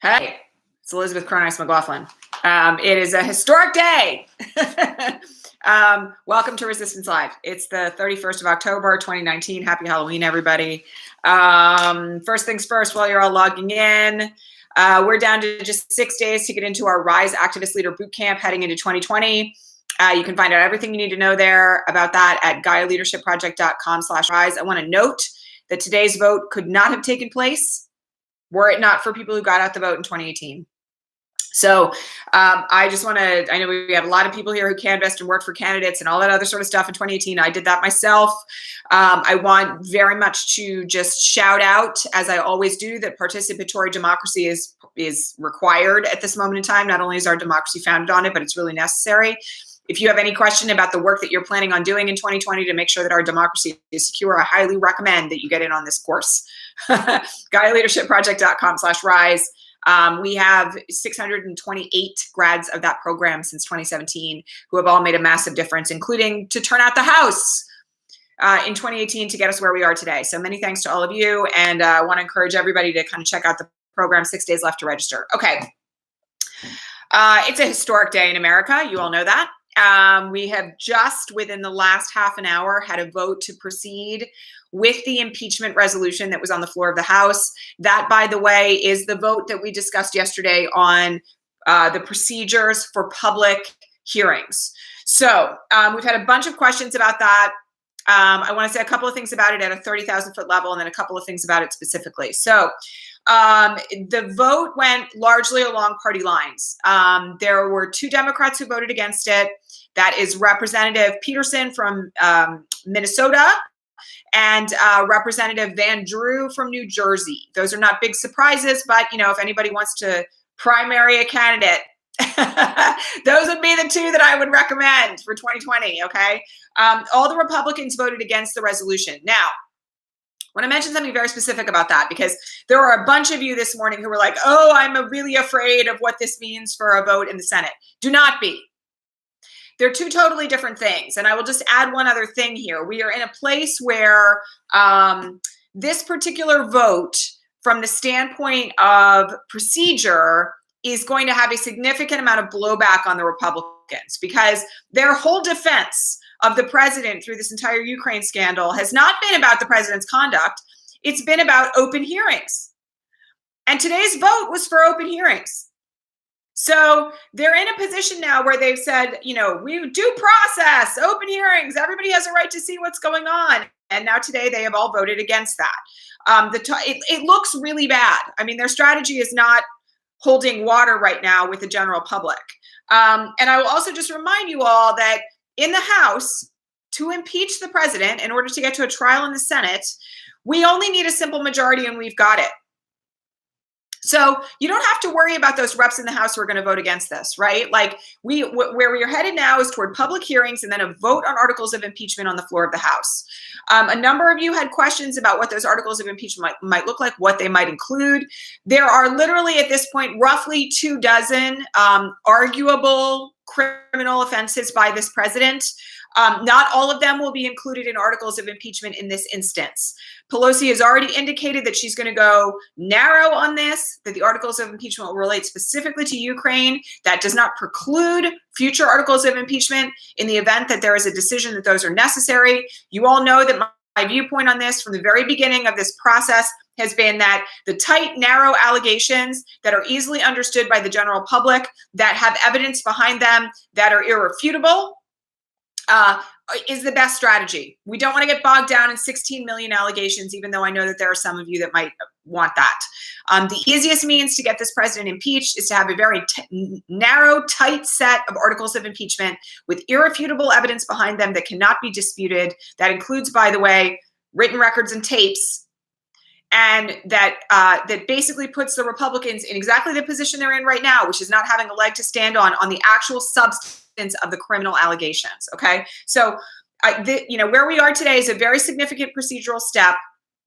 Hey, it's Elizabeth Cronise McLaughlin. It is a historic day. Welcome to Resistance Live. It's the 31st of October, 2019. Happy Halloween, everybody. First things first, while you're all logging in, we're down to just 6 days to get into our Rise Activist Leader Bootcamp heading into 2020. You can find out everything you need to know there about that at GaiaLeadershipProject.com/rise. I want to note that today's vote could not have taken place were it not for people who got out the vote in 2018. So I just want to, I know we have a lot of people here who canvassed and worked for candidates and all that other sort of stuff in 2018. I did that myself. I want very much to just shout out, as I always do, that participatory democracy is required at this moment in time. Not only is our democracy founded on it, but it's really necessary. If you have any question about the work that you're planning on doing in 2020 to make sure that our democracy is secure, I highly recommend that you get in on this course. GaiaLeadershipProject.com/rise. We have 628 grads of that program since 2017 who have all made a massive difference, including to turn out the House in 2018 to get us where we are today. So many thanks to all of you. And I want to encourage everybody to kind of check out the program. 6 days left to register. Okay. It's a historic day in America. You all know that. We have just within the last half an hour had a vote to proceed with the impeachment resolution that was on the floor of the House. That, by the way, is the vote that we discussed yesterday on the procedures for public hearings. So we've had a bunch of questions about that. I want to say a couple of things about it at a 30,000-foot level and then a couple of things about it specifically. So the vote went largely along party lines. There were 2 Democrats who voted against it. That is Representative Peterson from Minnesota and Representative Van Drew from New Jersey. Those are not big surprises, but you know, if anybody wants to primary a candidate, those would be the 2 that I would recommend for 2020. Okay. All the Republicans voted against the resolution. Now, I want to mention something very specific about that, because there are a bunch of you this morning who were like, oh, I'm really afraid of what this means for a vote in the Senate. Do not be. They're 2 totally different things. And I will just add one other thing here. We are in a place where this particular vote, from the standpoint of procedure, is going to have a significant amount of blowback on the Republicans, because their whole defense of the president through this entire Ukraine scandal has not been about the president's conduct. It's been about open hearings. And today's vote was for open hearings. So they're in a position now where they've said, you know, we due process, open hearings, everybody has a right to see what's going on. And now today they have all voted against that. It looks really bad. I mean, their strategy is not holding water right now with the general public. And I will also just remind you all that in the House, to impeach the president in order to get to a trial in the Senate, we only need a simple majority, and we've got it. So you don't have to worry about those reps in the House who are going to vote against this, right? Like where we are headed now is toward public hearings and then a vote on articles of impeachment on the floor of the House. A number of you had questions about what those articles of impeachment might look like, what they might include. There are literally at this point roughly 24 arguable criminal offenses by this president. Not all of them will be included in articles of impeachment in this instance. Pelosi has already indicated that she's going to go narrow on this, that the articles of impeachment will relate specifically to Ukraine. That does not preclude future articles of impeachment in the event that there is a decision that those are necessary. You all know that my viewpoint on this from the very beginning of this process has been that the tight, narrow allegations that are easily understood by the general public, that have evidence behind them, that are irrefutable, is the best strategy. We don't want to get bogged down in 16 million allegations, even though I know that there are some of you that might want that. The easiest means to get this president impeached is to have a very narrow, tight set of articles of impeachment with irrefutable evidence behind them that cannot be disputed. That includes, by the way, written records and tapes, and that basically puts the Republicans in exactly the position they're in right now, which is not having a leg to stand on the actual substance of the criminal allegations. Okay, so where we are today is a very significant procedural step.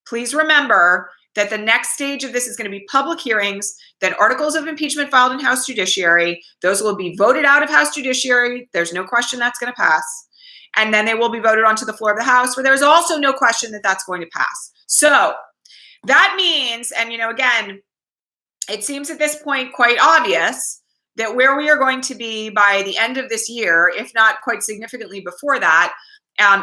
Please remember that the next stage of this is going to be public hearings, then articles of impeachment filed in House Judiciary. Those will be voted out of House Judiciary. There's no question that's going to pass. And then they will be voted onto the floor of the House, where there's also no question that that's going to pass. So that means, and again, it seems at this point quite obvious that where we are going to be by the end of this year, if not quite significantly before that,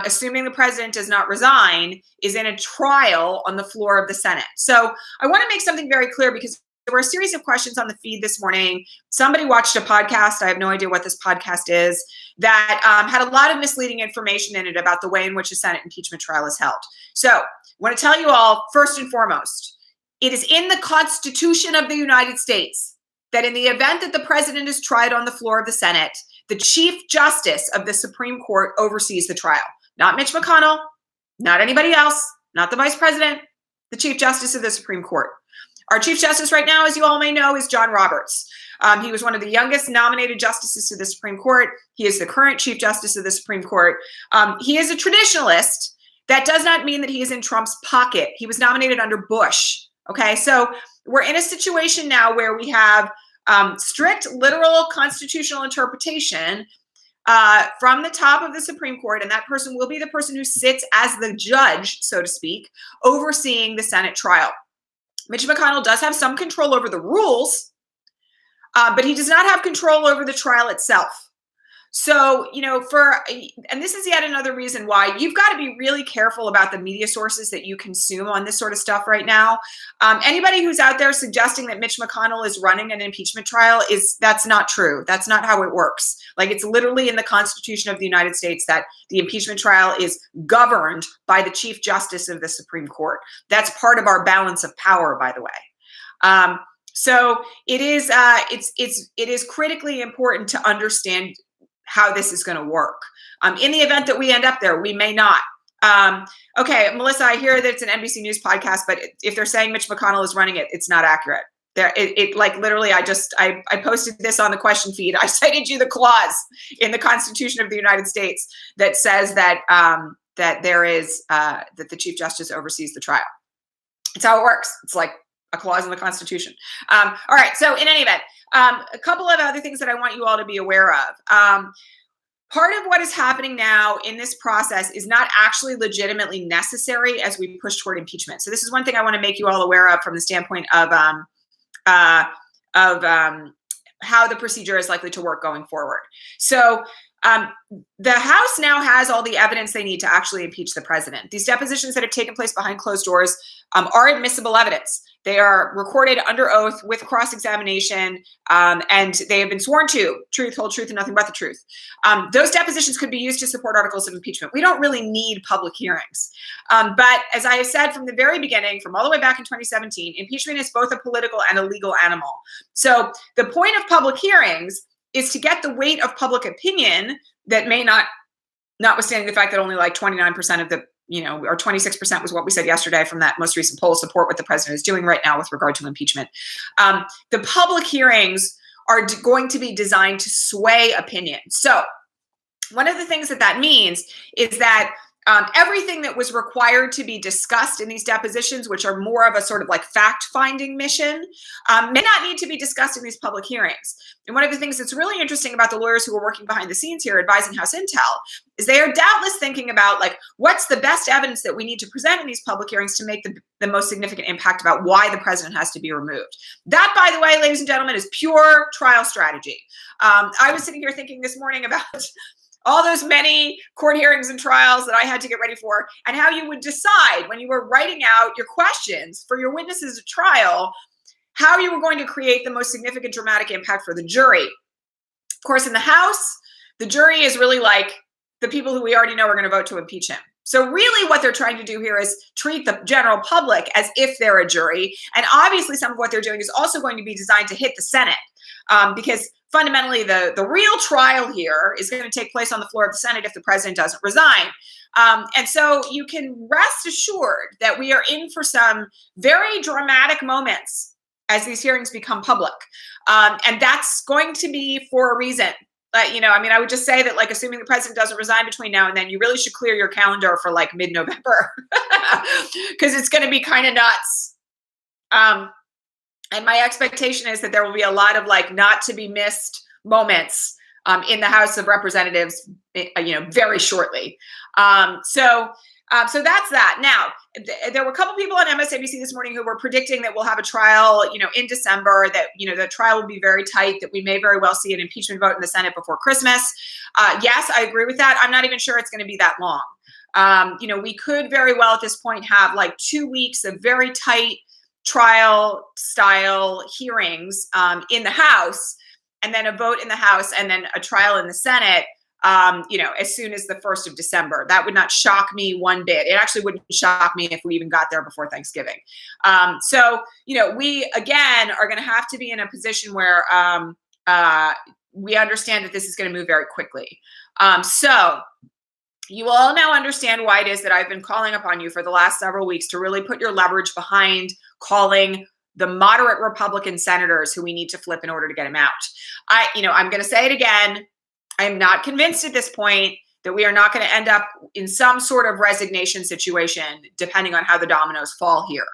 assuming the president does not resign, is in a trial on the floor of the Senate. So I want to make something very clear, because there were a series of questions on the feed this morning. Somebody watched a podcast, I have no idea what this podcast is, that had a lot of misleading information in it about the way in which a Senate impeachment trial is held. So I want to tell you all, first and foremost, it is in the Constitution of the United States that in the event that the president is tried on the floor of the Senate, the Chief Justice of the Supreme Court oversees the trial. Not Mitch McConnell, not anybody else, not the Vice President, the Chief Justice of the Supreme Court. Our Chief Justice right now, as you all may know, is John Roberts. He was one of the youngest nominated justices to the Supreme Court. He is the current Chief Justice of the Supreme Court. He is a traditionalist. That does not mean that he is in Trump's pocket. He was nominated under Bush. Okay, so we're in a situation now where we have strict literal constitutional interpretation from the top of the Supreme Court, and that person will be the person who sits as the judge, so to speak, overseeing the Senate trial. Mitch McConnell does have some control over the rules, but he does not have control over the trial itself. So, and this is yet another reason why you've got to be really careful about the media sources that you consume on this sort of stuff right now. Anybody who's out there suggesting that Mitch McConnell is running an impeachment trial, that's not true. That's not how it works. Like, it's literally in the Constitution of the United States that the impeachment trial is governed by the Chief Justice of the Supreme Court. That's part of our balance of power, by the way. So it is critically important to understand how this is going to work. In the event that we end up there, we may not. Okay, Melissa, I hear that it's an NBC News podcast, but if they're saying Mitch McConnell is running it, it's not accurate. Literally, I posted this on the question feed. I cited you the clause in the Constitution of the United States that says that that the Chief Justice oversees the trial. It's how it works. It's like a clause in the Constitution. All right. So in any event, a couple of other things that I want you all to be aware of. Part of what is happening now in this process is not actually legitimately necessary as we push toward impeachment. So this is one thing I want to make you all aware of from the standpoint of how the procedure is likely to work going forward. So the House now has all the evidence they need to actually impeach the president. These depositions that have taken place behind closed doors are admissible evidence. They are recorded under oath with cross-examination, and they have been sworn to truth, whole truth, and nothing but the truth. Those depositions could be used to support articles of impeachment. We don't really need public hearings. But as I have said from the very beginning, from all the way back in 2017, impeachment is both a political and a legal animal. So the point of public hearings is to get the weight of public opinion that may not, notwithstanding the fact that only like 29% of the, or 26% was what we said yesterday from that most recent poll, support what the president is doing right now with regard to impeachment. The public hearings are going to be designed to sway opinion. So one of the things that means is that everything that was required to be discussed in these depositions, which are more of a sort of like fact-finding mission, may not need to be discussed in these public hearings. And one of the things that's really interesting about the lawyers who are working behind the scenes here advising House Intel is they are doubtless thinking about, like, what's the best evidence that we need to present in these public hearings to make the most significant impact about why the president has to be removed. That, by the way, ladies and gentlemen, is pure trial strategy. I was sitting here thinking this morning about all those many court hearings and trials that I had to get ready for, and how you would decide when you were writing out your questions for your witnesses at trial, how you were going to create the most significant dramatic impact for the jury. Of course, in the House, the jury is really like the people who we already know are going to vote to impeach him. So really what they're trying to do here is treat the general public as if they're a jury. And obviously some of what they're doing is also going to be designed to hit the Senate, because fundamentally the real trial here is going to take place on the floor of the Senate if the president doesn't resign. And so you can rest assured that we are in for some very dramatic moments as these hearings become public. And that's going to be for a reason. I would just say that, like, assuming the president doesn't resign between now and then, you really should clear your calendar for like mid-November because it's going to be kind of nuts. And my expectation is that there will be a lot of like not to be missed moments in the House of Representatives, very shortly. So So that's that. Now, there were a couple people on MSNBC this morning who were predicting that we'll have a trial, in December, that, the trial will be very tight, that we may very well see an impeachment vote in the Senate before Christmas. Yes, I agree with that. I'm not even sure it's going to be that long. We could very well at this point have like 2 weeks of very tight trial style hearings in the House, and then a vote in the House, and then a trial in the Senate, as soon as the 1st of December. That would not shock me one bit. It actually wouldn't shock me if we even got there before Thanksgiving. We, again, are going to have to be in a position where we understand that this is going to move very quickly. So you all now understand why it is that I've been calling upon you for the last several weeks to really put your leverage behind calling the moderate Republican senators who we need to flip in order to get him out. I'm going to say it again. I am not convinced at this point that we are not going to end up in some sort of resignation situation, depending on how the dominoes fall here.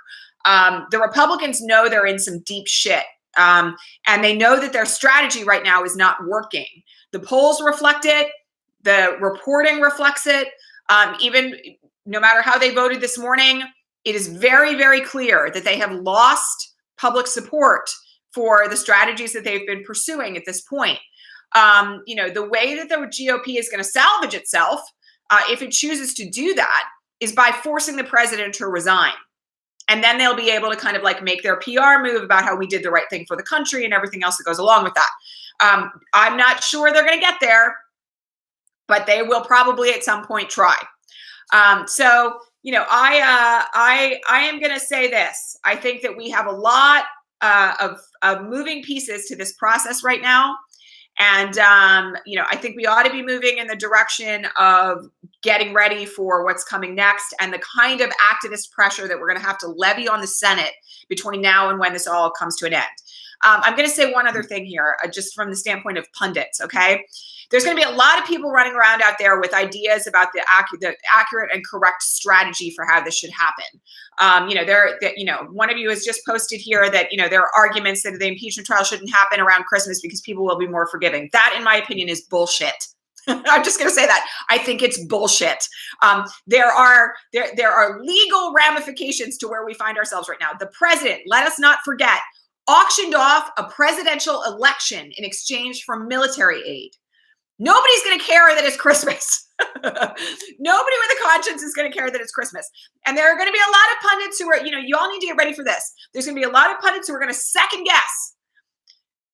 The Republicans know they're in some deep shit, and they know that their strategy right now is not working. The polls reflect it. The reporting reflects it. Even no matter how they voted this morning, it is very, very clear that they have lost public support for the strategies that they've been pursuing at this point. The way that the GOP is going to salvage itself, if it chooses to do that, is by forcing the president to resign. And then they'll be able to kind of like make their PR move about how we did the right thing for the country and everything else that goes along with that. I'm not sure they're going to get there, but they will probably at some point try. I am going to say this. I think that we have a lot of moving pieces to this process right now. And, I think we ought to be moving in the direction of getting ready for what's coming next and the kind of activist pressure that we're going to have to levy on the Senate between now and when this all comes to an end. I'm going to say one other thing here, just from the standpoint of pundits, okay? There's going to be a lot of people running around out there with ideas about the accurate and correct strategy for how this should happen. One of you has just posted here that, there are arguments that the impeachment trial shouldn't happen around Christmas because people will be more forgiving. That, in my opinion, is bullshit. I'm just going to say that. I think it's bullshit. There are legal ramifications to where we find ourselves right now. The president, let us not forget, auctioned off a presidential election in exchange for military aid. Nobody's going to care that it's Christmas. Nobody with a conscience is going to care that it's Christmas. And there are going to be a lot of pundits who are, you all need to get ready for this. There's going to be a lot of pundits who are going to second guess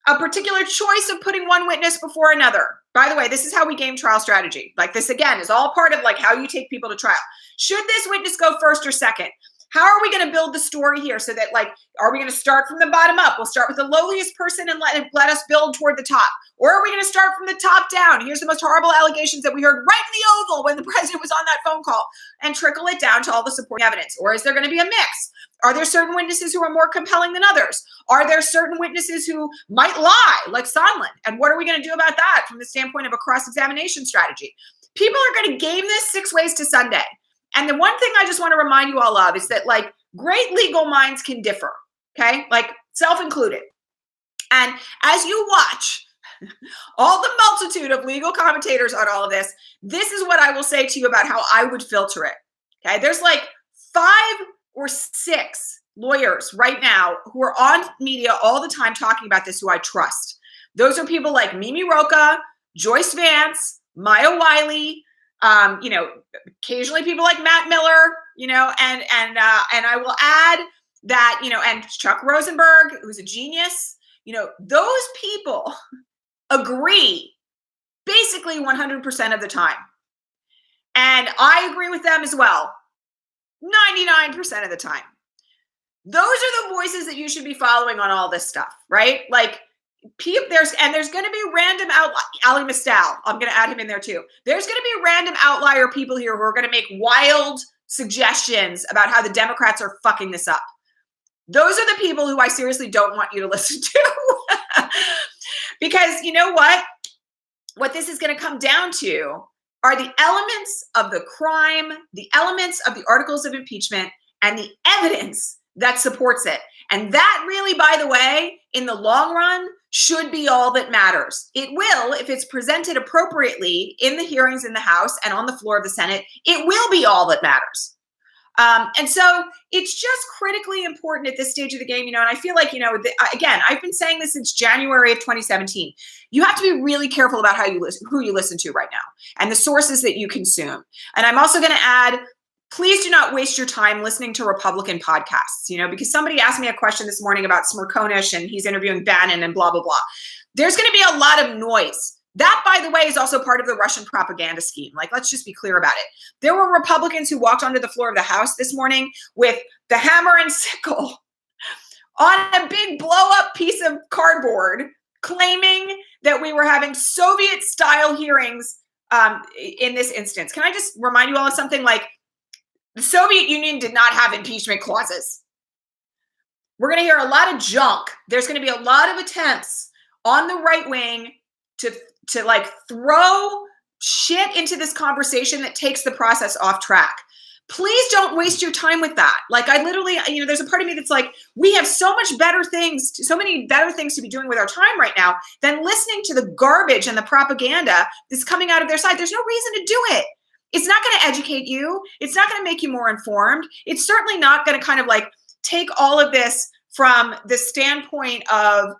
a particular choice of putting one witness before another. By the way, this is how we game trial strategy. Like, this, again, is all part of like how you take people to trial. Should this witness go first or second? How are we going to build the story here so that, like, are we going to start from the bottom up? We'll start with the lowliest person and let us build toward the top. Or are we going to start from the top down? Here's the most horrible allegations that we heard right in the Oval when the president was on that phone call, and trickle it down to all the supporting evidence. Or is there going to be a mix? Are there certain witnesses who are more compelling than others? Are there certain witnesses who might lie, like Sondland? And what are we going to do about that from the standpoint of a cross-examination strategy? People are going to game this 6 ways to Sunday. And the one thing I just want to remind you all of is that, like, great legal minds can differ, okay? Like, self-included. And as you watch all the multitude of legal commentators on all of this, this is what I will say to you about how I would filter it, okay? There's like 5 or 6 lawyers right now who are on media all the time talking about this who I trust. Those are people like Mimi Rocah, Joyce Vance, Maya Wiley, occasionally people like Matt Miller, and I will add that, and Chuck Rosenberg, who's a genius, those people agree basically 100% of the time. And I agree with them as well, 99% of the time. Those are the voices that you should be following on all this stuff, right? Like, there's going to be random Ali Mistal. I'm going to add him in there too. There's going to be random outlier people here who are going to make wild suggestions about how the Democrats are fucking this up. Those are the people who I seriously don't want you to listen to. Because you know what? What this is going to come down to are the elements of the crime, the elements of the articles of impeachment, and the evidence that supports it. And that really, by the way, in the long run, should be all that matters. It will, if it's presented appropriately in the hearings in the House and on the floor of the Senate, it will be all that matters. And so it's just critically important at this stage of the game, and I feel like, again, I've been saying this since January of 2017. You have to be really careful about who you listen to right now and the sources that you consume. And I'm also going to add, please do not waste your time listening to Republican podcasts, because somebody asked me a question this morning about Smirkonish and he's interviewing Bannon and blah, blah, blah. There's going to be a lot of noise. That, by the way, is also part of the Russian propaganda scheme. Let's just be clear about it. There were Republicans who walked onto the floor of the House this morning with the hammer and sickle on a big blow-up piece of cardboard, claiming that we were having Soviet-style hearings in this instance. Can I just remind you all of something? The Soviet Union did not have impeachment clauses. We're going to hear a lot of junk. There's going to be a lot of attempts on the right wing to throw shit into this conversation that takes the process off track. Please don't waste your time with that. I literally, there's a part of me that's like, we have so many better things to be doing with our time right now than listening to the garbage and the propaganda that's coming out of their side. There's no reason to do it. It's not going to educate you. It's not going to make you more informed. It's certainly not going to take all of this from the standpoint of,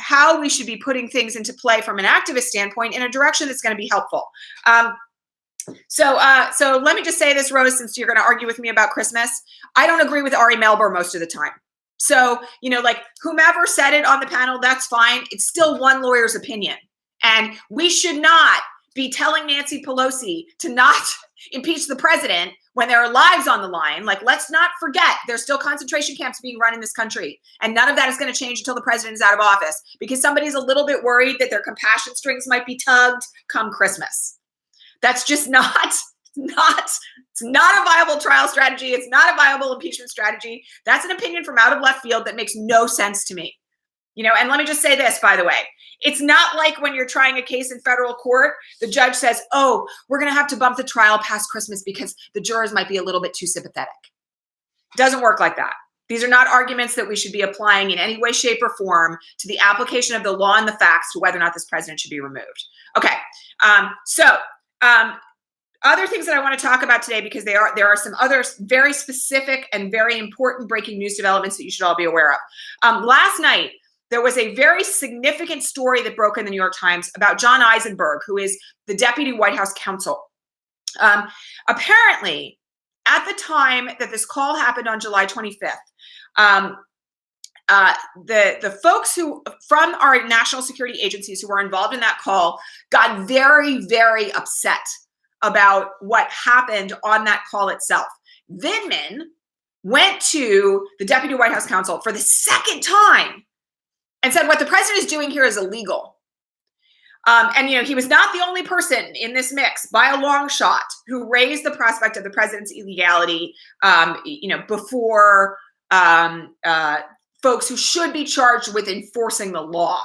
how we should be putting things into play from an activist standpoint in a direction that's going to be helpful. So let me just say this, Rose, since you're going to argue with me about Christmas, I don't agree with Ari Melber most of the time. So, whomever said it on the panel, that's fine. It's still one lawyer's opinion. And we should not be telling Nancy Pelosi to not impeach the president when there are lives on the line. Let's not forget, there's still concentration camps being run in this country. And none of that is going to change until the president is out of office, because somebody's a little bit worried that their compassion strings might be tugged come Christmas. That's just it's not a viable trial strategy. It's not a viable impeachment strategy. That's an opinion from out of left field that makes no sense to me. And let me just say this, by the way, it's not like when you're trying a case in federal court, the judge says, oh, we're going to have to bump the trial past Christmas because the jurors might be a little bit too sympathetic. It doesn't work like that. These are not arguments that we should be applying in any way, shape, or form to the application of the law and the facts to whether or not this president should be removed. Okay. Other things that I want to talk about today, because there are some other very specific and very important breaking news developments that you should all be aware of. Last night, there was a very significant story that broke in the New York Times about John Eisenberg, who is the deputy White House counsel. Apparently, at the time that this call happened on July 25th, the folks who from our national security agencies who were involved in that call got very, very upset about what happened on that call itself. Vindman went to the deputy White House counsel for the second time and said, what the president is doing here is illegal. And he was not the only person in this mix by a long shot who raised the prospect of the president's illegality, before folks who should be charged with enforcing the law.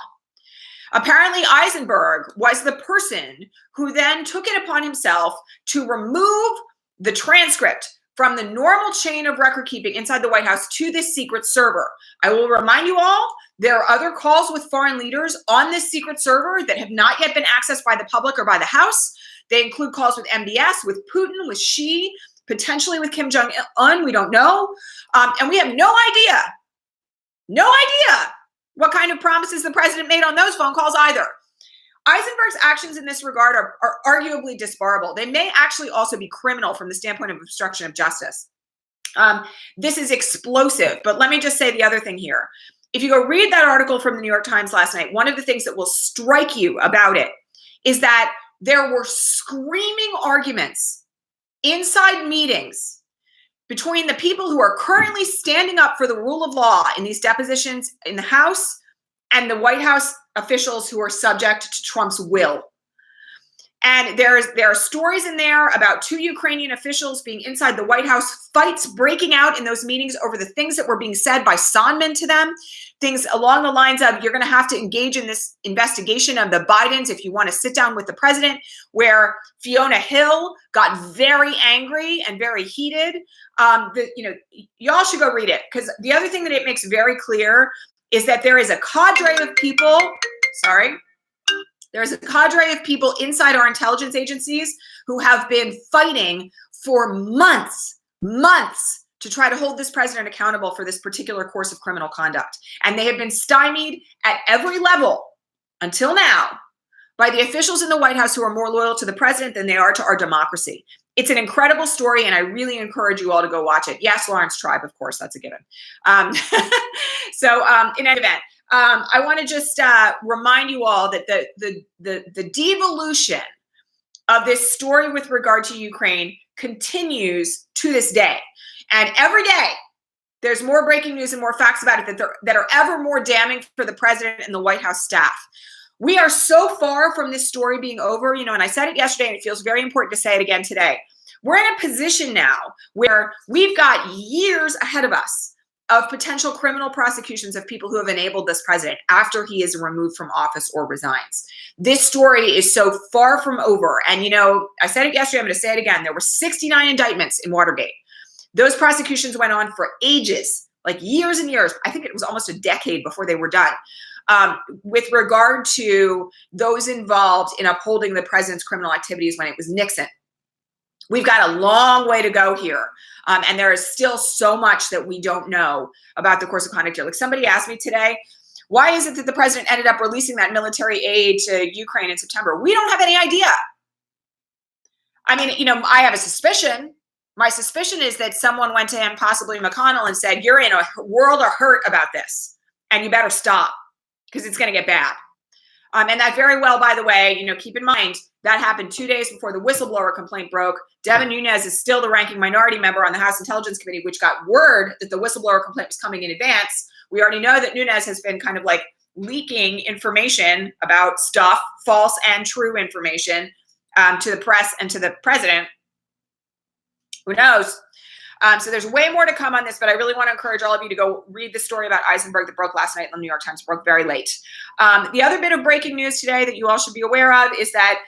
Apparently, Eisenberg was the person who then took it upon himself to remove the transcript from the normal chain of record keeping inside the White House to this secret server. I will remind you all, there are other calls with foreign leaders on this secret server that have not yet been accessed by the public or by the House. They include calls with MBS, with Putin, with Xi, potentially with Kim Jong-un, we don't know. And we have no idea what kind of promises the president made on those phone calls either. Eisenberg's actions in this regard are arguably disbarable. They may actually also be criminal from the standpoint of obstruction of justice. This is explosive, but let me just say the other thing here. If you go read that article from the New York Times last night, one of the things that will strike you about it is that there were screaming arguments inside meetings between the people who are currently standing up for the rule of law in these depositions in the House and the White House officials who are subject to Trump's will. And there are stories in there about 2 Ukrainian officials being inside the White House, fights breaking out in those meetings over the things that were being said by Sondland to them, things along the lines of, you're going to have to engage in this investigation of the Bidens if you want to sit down with the president, where Fiona Hill got very angry and very heated. Y'all should go read it, because the other thing that it makes very clear is that there is a cadre of people, there's a cadre of people inside our intelligence agencies who have been fighting for months to try to hold this president accountable for this particular course of criminal conduct. And they have been stymied at every level until now by the officials in the White House who are more loyal to the president than they are to our democracy. It's an incredible story, and I really encourage you all to go watch it. Yes, Lawrence Tribe, of course, that's a given. In any event, I want to just remind you all that the devolution of this story with regard to Ukraine continues to this day. And every day, there's more breaking news and more facts about it that are ever more damning for the president and the White House staff. We are so far from this story being over, and I said it yesterday, and it feels very important to say it again today. We're in a position now where we've got years ahead of us of potential criminal prosecutions of people who have enabled this president after he is removed from office or resigns. This story is so far from over. And, I said it yesterday, I'm going to say it again. There were 69 indictments in Watergate. Those prosecutions went on for ages, like years and years. I think it was almost a decade before they were done. With regard to those involved in upholding the president's criminal activities when it was Nixon. We've got a long way to go here. And there is still so much that we don't know about the course of conduct here. Like somebody asked me today, why is it that the president ended up releasing that military aid to Ukraine in September? We don't have any idea. I mean, I have a suspicion. My suspicion is that someone went to him, possibly McConnell, and said, you're in a world of hurt about this, and you better stop because it's going to get bad. And that very well, by the way, keep in mind, that happened 2 days before the whistleblower complaint broke. Devin Nunes is still the ranking minority member on the House Intelligence Committee, which got word that the whistleblower complaint was coming in advance. We already know that Nunes has been kind of like leaking information about stuff, false and true information, to the press and to the president. Who knows? So there's way more to come on this, but I really want to encourage all of you to go read the story about Eisenberg that broke last night in the New York Times, broke very late. The other bit of breaking news today that you all should be aware of is that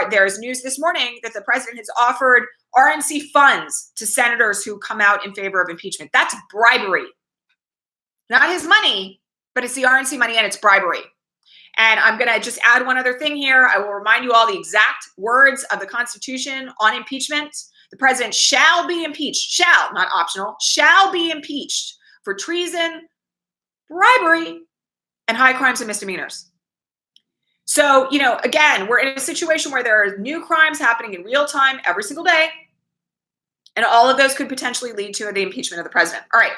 there's news this morning that the president has offered RNC funds to senators who come out in favor of impeachment. That's bribery. Not his money, but it's the RNC money and it's bribery. And I'm going to just add one other thing here. I will remind you all the exact words of the Constitution on impeachment. The president shall be impeached, shall, not optional, shall be impeached for treason, bribery, and high crimes and misdemeanors. So, again, we're in a situation where there are new crimes happening in real time every single day. And all of those could potentially lead to the impeachment of the president. All right.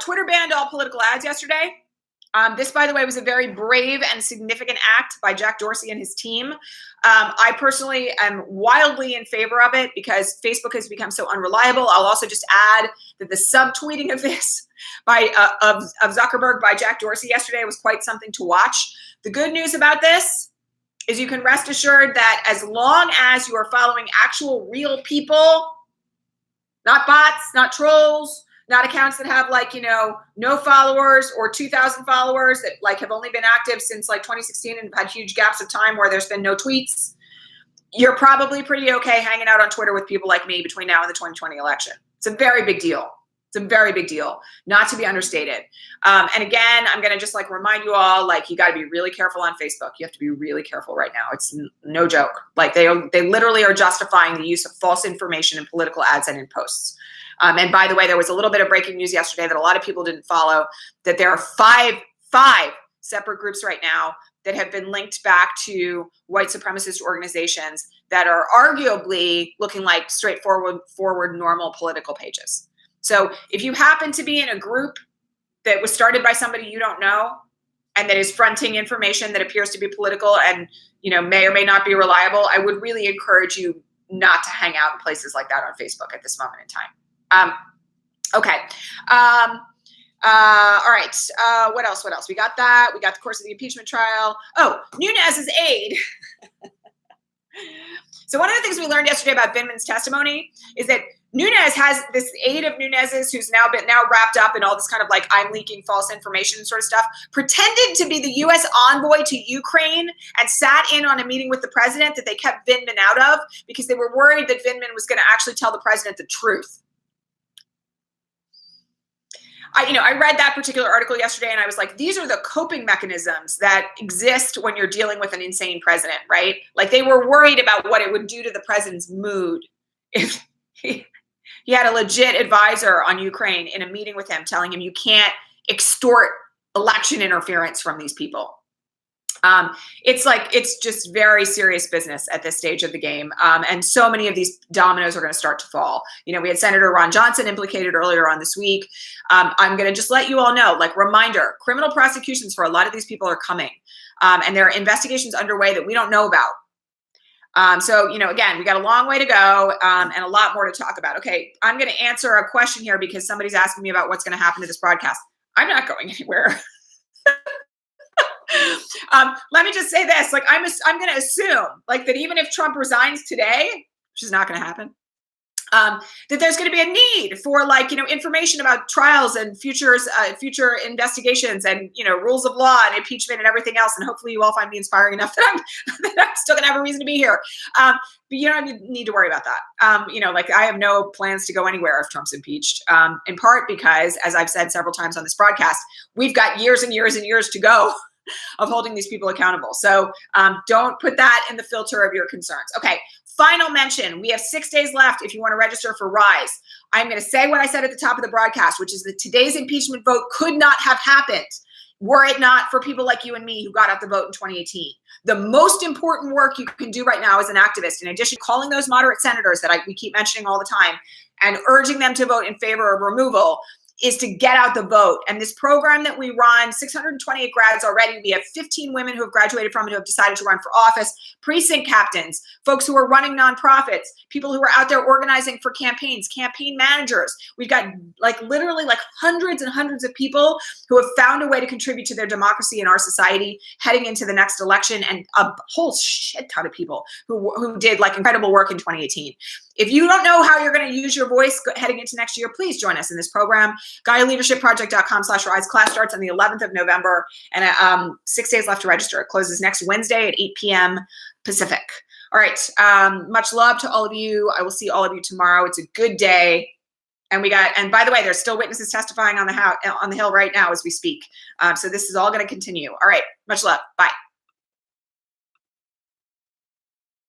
Twitter banned all political ads yesterday. This, by the way, was a very brave and significant act by Jack Dorsey and his team. I personally am wildly in favor of it because Facebook has become so unreliable. I'll also just add that the subtweeting of this of Zuckerberg by Jack Dorsey yesterday was quite something to watch. The good news about this is you can rest assured that as long as you are following actual real people, not bots, not trolls, not accounts that have no followers or 2,000 followers that have only been active since 2016 and have had huge gaps of time where there's been no tweets. You're probably pretty okay hanging out on Twitter with people like me between now and the 2020 election. It's a very big deal. It's a very big deal, not to be understated. And again, I'm going to just remind you all, you got to be really careful on Facebook. You have to be really careful right now. It's no joke. They literally are justifying the use of false information in political ads and in posts. And by the way, there was a little bit of breaking news yesterday that a lot of people didn't follow, that there are five separate groups right now that have been linked back to white supremacist organizations that are arguably looking like straightforward, normal political pages. So if you happen to be in a group that was started by somebody you don't know and that is fronting information that appears to be political and may or may not be reliable, I would really encourage you not to hang out in places like that on Facebook at this moment in time. All right. What else? We got that. We got the course of the impeachment trial. Oh, Nunes's aide. So one of the things we learned yesterday about Vindman's testimony is that Nunes has this aide of Nunes's who's now wrapped up in all this kind of I'm leaking false information sort of stuff, pretended to be the U.S. envoy to Ukraine and sat in on a meeting with the president that they kept Vindman out of because they were worried that Vindman was going to actually tell the president the truth. I read that particular article yesterday and I was like, these are the coping mechanisms that exist when you're dealing with an insane president, right? Like they were worried about what it would do to the president's mood if he had a legit advisor on Ukraine in a meeting with him telling him you can't extort election interference from these people. It's just very serious business at this stage of the game. And so many of these dominoes are going to start to fall. We had Senator Ron Johnson implicated earlier on this week. I'm going to just let you all know, like, reminder, criminal prosecutions for a lot of these people are coming. And there are investigations underway that we don't know about. So, again, we got a long way to go and a lot more to talk about. Okay, I'm going to answer a question here because somebody's asking me about what's going to happen to this broadcast. I'm not going anywhere. Let me just say this, like, I'm going to assume, like, that even if Trump resigns today, which is not going to happen, that there's going to be a need for, like, information about trials and future investigations and, rules of law and impeachment and everything else. And hopefully you all find me inspiring enough that I'm still going to have a reason to be here. But you don't need to worry about that. Like, I have no plans to go anywhere if Trump's impeached, in part because, as I've said several times on this broadcast, we've got years and years and years to go of holding these people accountable. So don't put that in the filter of your concerns. Okay, final mention. We have 6 days left if you want to register for RISE. I'm going to say what I said at the top of the broadcast, which is that today's impeachment vote could not have happened were it not for people like you and me who got out the vote in 2018. The most important work you can do right now as an activist, in addition to calling those moderate senators that we keep mentioning all the time and urging them to vote in favor of removal, is to get out the vote. And this program that we run, 628 grads already. We have 15 women who have graduated from it who have decided to run for office, precinct captains, folks who are running nonprofits, people who are out there organizing for campaigns, campaign managers. We've got literally hundreds and hundreds of people who have found a way to contribute to their democracy in our society heading into the next election, and a whole shit ton of people who did incredible work in 2018. If you don't know how you're going to use your voice heading into next year, please join us in this program. GaiaLeadershipProject.com/rise. Class starts on the 11th of November, and 6 days left to register. It closes next Wednesday at 8 p.m. Pacific. All right. Much love to all of you. I will see all of you tomorrow. It's a good day. And by the way, there's still witnesses testifying on the Hill right now as we speak. So this is all going to continue. All right. Much love. Bye.